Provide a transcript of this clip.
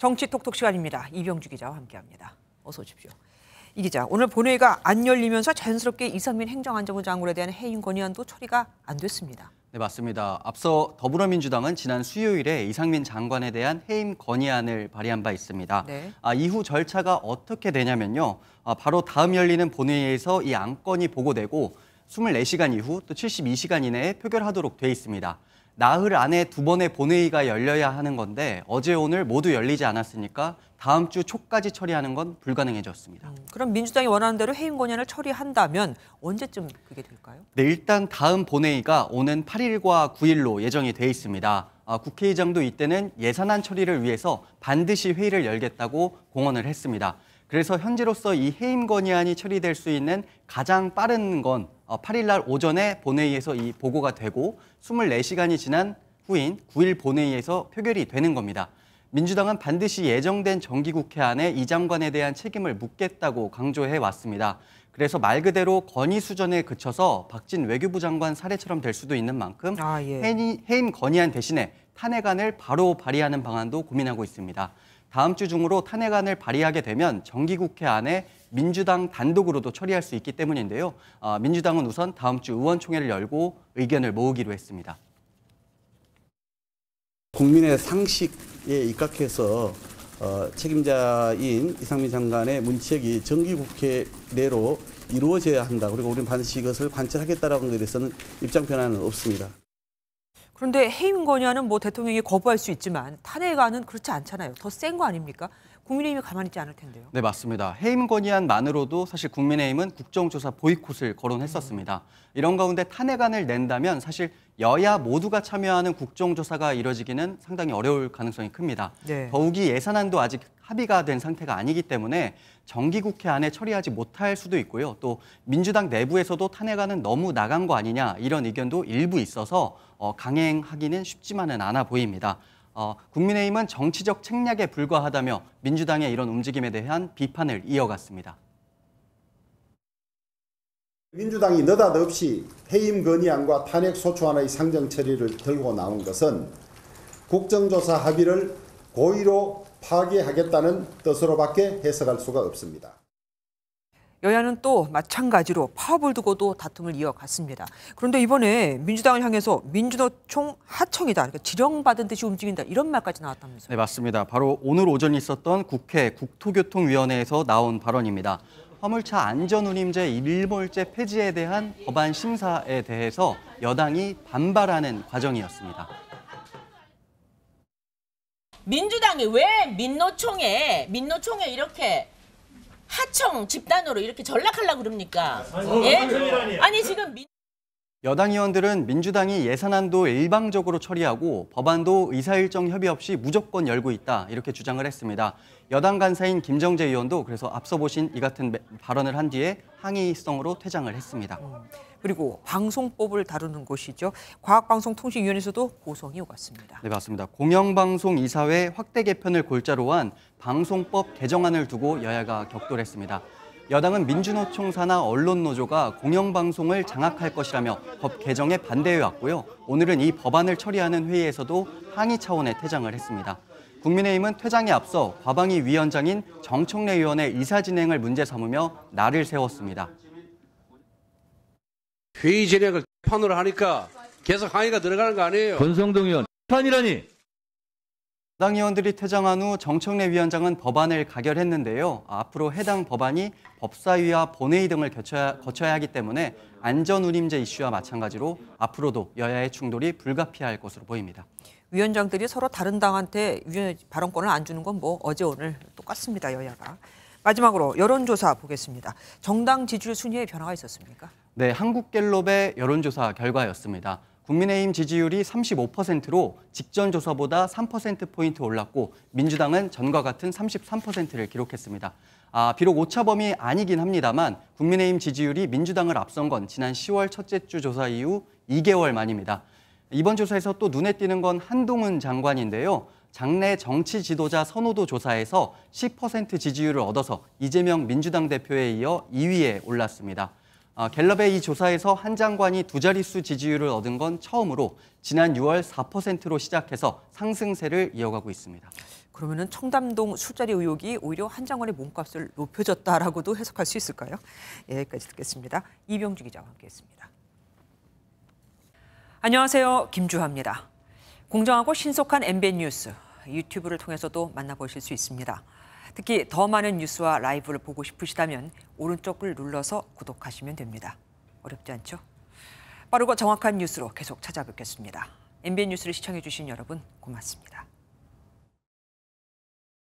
정치 톡톡 시간입니다. 이병주 기자와 함께합니다. 어서 오십시오. 이 기자, 오늘 본회의가 안 열리면서 자연스럽게 이상민 행정안전부 장관에 대한 해임 건의안도 처리가 안 됐습니다. 네, 맞습니다. 앞서 더불어민주당은 지난 수요일에 이상민 장관에 대한 해임 건의안을 발의한 바 있습니다. 네. 이후 절차가 어떻게 되냐면요. 바로 다음 열리는 본회의에서 이 안건이 보고되고 24시간 이후 또 72시간 이내에 표결하도록 돼 있습니다. 나흘 안에 두 번의 본회의가 열려야 하는 건데 어제 오늘 모두 열리지 않았으니까 다음 주 초까지 처리하는 건 불가능해졌습니다. 그럼 민주당이 원하는 대로 해임 건의안을 처리한다면 언제쯤 그게 될까요? 네, 일단 다음 본회의가 오는 8일과 9일로 예정이 돼 있습니다. 국회의장도 이때는 예산안 처리를 위해서 반드시 회의를 열겠다고 공언을 했습니다. 그래서 현재로서 이 해임 건의안이 처리될 수 있는 가장 빠른 건 8일 날 오전에 본회의에서 이 보고가 되고 24시간이 지난 후인 9일 본회의에서 표결이 되는 겁니다. 민주당은 반드시 예정된 정기국회 안에 이 장관에 대한 책임을 묻겠다고 강조해 왔습니다. 그래서 말 그대로 건의 수준에 그쳐서 박진 외교부 장관 사례처럼 될 수도 있는 만큼 해임 건의안 대신에 탄핵안을 바로 발의하는 방안도 고민하고 있습니다. 다음 주 중으로 탄핵안을 발의하게 되면 정기국회 안에 민주당 단독으로도 처리할 수 있기 때문인데요. 민주당은 우선 다음 주 의원총회를 열고 의견을 모으기로 했습니다. 국민의 상식에 입각해서 책임자인 이상민 장관의 문책이 정기국회 내로 이루어져야 한다. 그리고 우리는 반드시 이것을 관철하겠다라는 것에 대해서는 입장 변화는 없습니다. 그런데 해임 건의안은 뭐 대통령이 거부할 수 있지만 탄핵안은 그렇지 않잖아요. 더 센 거 아닙니까? 국민의힘이 가만히 있지 않을 텐데요. 네, 맞습니다. 해임 건의안만으로도 사실 국민의힘은 국정조사 보이콧을 거론했었습니다. 이런 가운데 탄핵안을 낸다면 사실 여야 모두가 참여하는 국정조사가 이뤄지기는 상당히 어려울 가능성이 큽니다. 네. 더욱이 예산안도 아직 합의가 된 상태가 아니기 때문에 정기국회 안에 처리하지 못할 수도 있고요. 또 민주당 내부에서도 탄핵안은 너무 나간 거 아니냐 이런 의견도 일부 있어서 강행하기는 쉽지만은 않아 보입니다. 국민의힘은 정치적 책략에 불과하다며 민주당의 이런 움직임에 대한 비판을 이어갔습니다. 민주당이 느닷없이 해임 건의안과 탄핵 소추안의 상정 처리를 들고 나온 것은 국정조사 합의를 고의로 파기하겠다는 뜻으로밖에 해석할 수가 없습니다. 여야는 또 마찬가지로 파업을 두고도 다툼을 이어갔습니다. 그런데 이번에 민주당을 향해서 민주노총 하청이다, 그러니까 지령받은 듯이 움직인다 이런 말까지 나왔다면서요? 네, 맞습니다. 바로 오늘 오전 있었던 국회 국토교통위원회에서 나온 발언입니다. 화물차 안전운임제 일몰제 폐지에 대한 법안 심사에 대해서 여당이 반발하는 과정이었습니다. 민주당이 왜 민노총에 이렇게 하청 집단으로 이렇게 전락하려고 그럽니까? 예? 아니 지금 여당 의원들은 민주당이 예산안도 일방적으로 처리하고 법안도 의사일정 협의 없이 무조건 열고 있다 이렇게 주장을 했습니다. 여당 간사인 김정재 의원도 그래서 앞서 보신 이 같은 발언을 한 뒤에 항의성으로 퇴장을 했습니다. 그리고 방송법을 다루는 곳이죠. 과학방송통신위원회에서도 고성이 오갔습니다. 네, 맞습니다. 공영방송이사회 확대 개편을 골자로 한 방송법 개정안을 두고 여야가 격돌했습니다. 여당은 민주노총 산하 언론노조가 공영방송을 장악할 것이라며 법 개정에 반대해왔고요. 오늘은 이 법안을 처리하는 회의에서도 항의 차원의 퇴장을 했습니다. 국민의힘은 퇴장에 앞서 과방위 위원장인 정청래 의원의 의사 진행을 문제 삼으며 날을 세웠습니다. 회의 진행을 판으로 하니까 계속 항의가 들어가는 거 아니에요? 권성동 의원, 판이라니! 여당 의원들이 퇴장한 후 정청래 위원장은 법안을 가결했는데요. 앞으로 해당 법안이 법사위와 본회의 등을 거쳐야 하기 때문에 안전운임제 이슈와 마찬가지로 앞으로도 여야의 충돌이 불가피할 것으로 보입니다. 위원장들이 서로 다른 당한테 발언권을 안 주는 건 뭐 어제 오늘 똑같습니다, 여야가. 마지막으로 여론조사 보겠습니다. 정당 지지율 순위에 변화가 있었습니까? 네, 한국갤럽의 여론조사 결과였습니다. 국민의힘 지지율이 35%로 직전 조사보다 3%포인트 올랐고 민주당은 전과 같은 33%를 기록했습니다. 비록 오차범위 아니긴 합니다만 국민의힘 지지율이 민주당을 앞선 건 지난 10월 첫째 주 조사 이후 2개월 만입니다. 이번 조사에서 또 눈에 띄는 건 한동훈 장관인데요. 장내 정치 지도자 선호도 조사에서 10% 지지율을 얻어서 이재명 민주당 대표에 이어 2위에 올랐습니다. 갤럽의 이 조사에서 한 장관이 두 자릿수 지지율을 얻은 건 처음으로 지난 6월 4%로 시작해서 상승세를 이어가고 있습니다. 그러면은 청담동 술자리 의혹이 오히려 한 장관의 몸값을 높여줬다라고도 해석할 수 있을까요? 여기까지 듣겠습니다. 이병주 기자와 함께했습니다. 안녕하세요, 김주하입니다. 공정하고 신속한 MBN 뉴스 유튜브를 통해서도 만나보실 수 있습니다. 특히 더 많은 뉴스와 라이브를 보고 싶으시다면 오른쪽을 눌러서 구독하시면 됩니다. 어렵지 않죠? 빠르고 정확한 뉴스로 계속 찾아뵙겠습니다. MBN 뉴스를 시청해주신 여러분 고맙습니다.